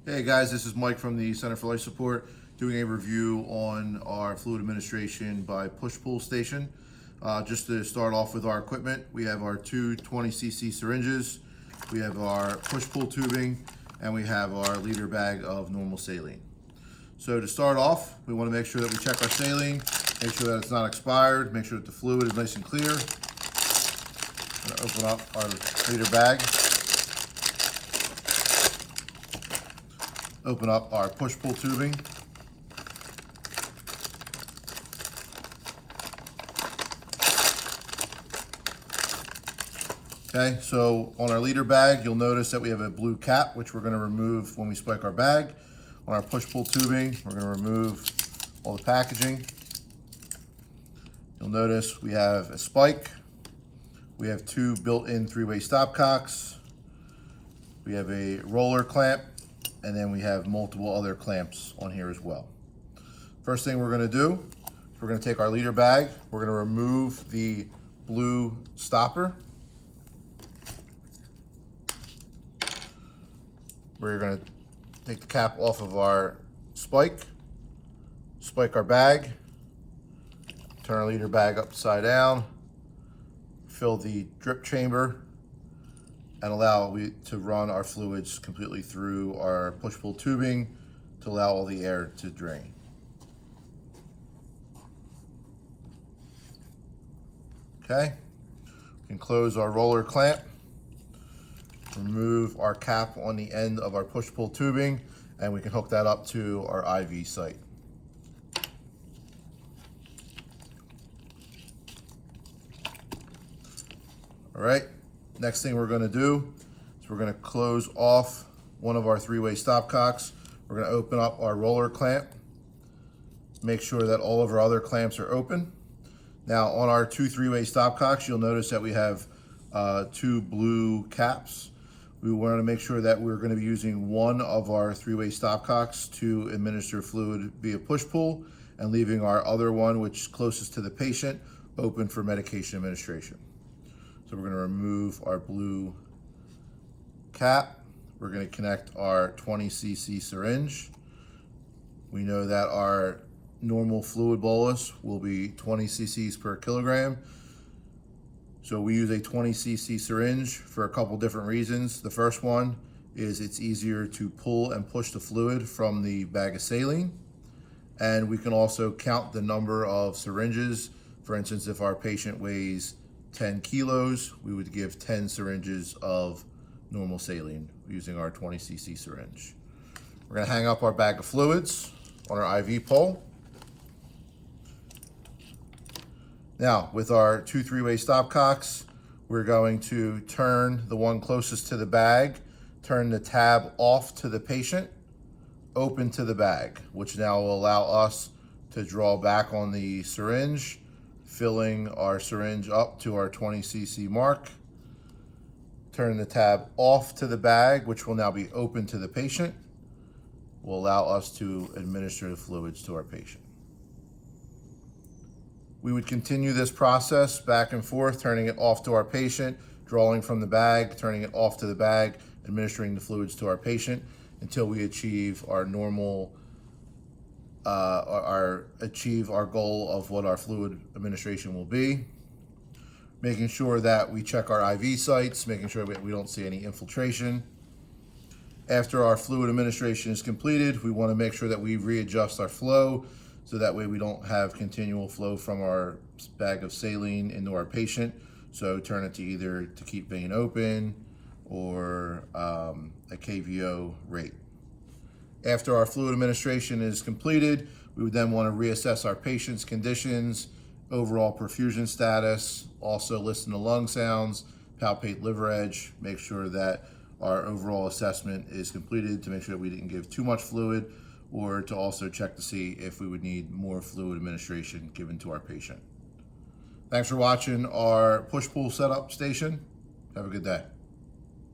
Hey guys, this is Mike from the Center for Life Support doing a review on our fluid administration by push-pull station. Just to start off with our equipment, we have our two 20cc syringes, we have our push-pull tubing, and we have our liter bag of normal saline. So to start off, we want to make sure that we check our saline, make sure that it's not expired, make sure that the fluid is nice and clear. I'm going to open up our liter bag. Open up our push-pull tubing. Okay, so on our liter bag, you'll notice that we have a blue cap, which we're going to remove when we spike our bag. On our push-pull tubing, we're going to remove all the packaging. You'll notice we have a spike. We have two built-in three-way stopcocks. We have a roller clamp. And then we have multiple other clamps on here as well. First thing we're going to do, we're going to take our liter bag, we're going to remove the blue stopper. We're going to take the cap off of our spike our bag, turn our liter bag upside down, fill the drip chamber, and allow to run our fluids completely through our push-pull tubing to allow all the air to drain. Okay, we can close our roller clamp, remove our cap on the end of our push-pull tubing, and we can hook that up to our IV site. All right. Next thing we're going to do is we're going to close off one of our three-way stopcocks. We're going to open up our roller clamp, make sure that all of our other clamps are open. Now on our two three-way stopcocks, you'll notice that we have two blue caps. We want to make sure that we're going to be using one of our three-way stopcocks to administer fluid via push-pull and leaving our other one, which is closest to the patient, open for medication administration. So we're going to remove our blue cap. We're going to connect our 20cc syringe. We know that our normal fluid bolus will be 20 cc's per kilogram. So we use a 20cc syringe for a couple different reasons. The first one is it's easier to pull and push the fluid from the bag of saline. And we can also count the number of syringes. For instance, if our patient weighs 10 kilos, we would give 10 syringes of normal saline using our 20cc syringe. We're going to hang up our bag of fluids on our IV pole. Now, with our two three-way stopcocks, we're going to turn the one closest to the bag, turn the tab off to the patient, open to the bag, which now will allow us to draw back on the syringe, filling our syringe up to our 20cc mark. Turn the tab off to the bag, which will now be open to the patient, will allow us to administer the fluids to our patient. We would continue this process back and forth, turning it off to our patient, drawing from the bag, turning it off to the bag, administering the fluids to our patient until we achieve our normal achieve our goal of what our fluid administration will be. Making sure that we check our IV sites, making sure we don't see any infiltration. After our fluid administration is completed, we want to make sure that we readjust our flow so that way we don't have continual flow from our bag of saline into our patient. So turn it to either to keep vein open or a KVO rate. After our fluid administration is completed, we would then want to reassess our patient's conditions, overall perfusion status, also listen to lung sounds, palpate liver edge, make sure that our overall assessment is completed to make sure that we didn't give too much fluid, or to also check to see if we would need more fluid administration given to our patient. Thanks for watching our push-pull setup station. Have a good day.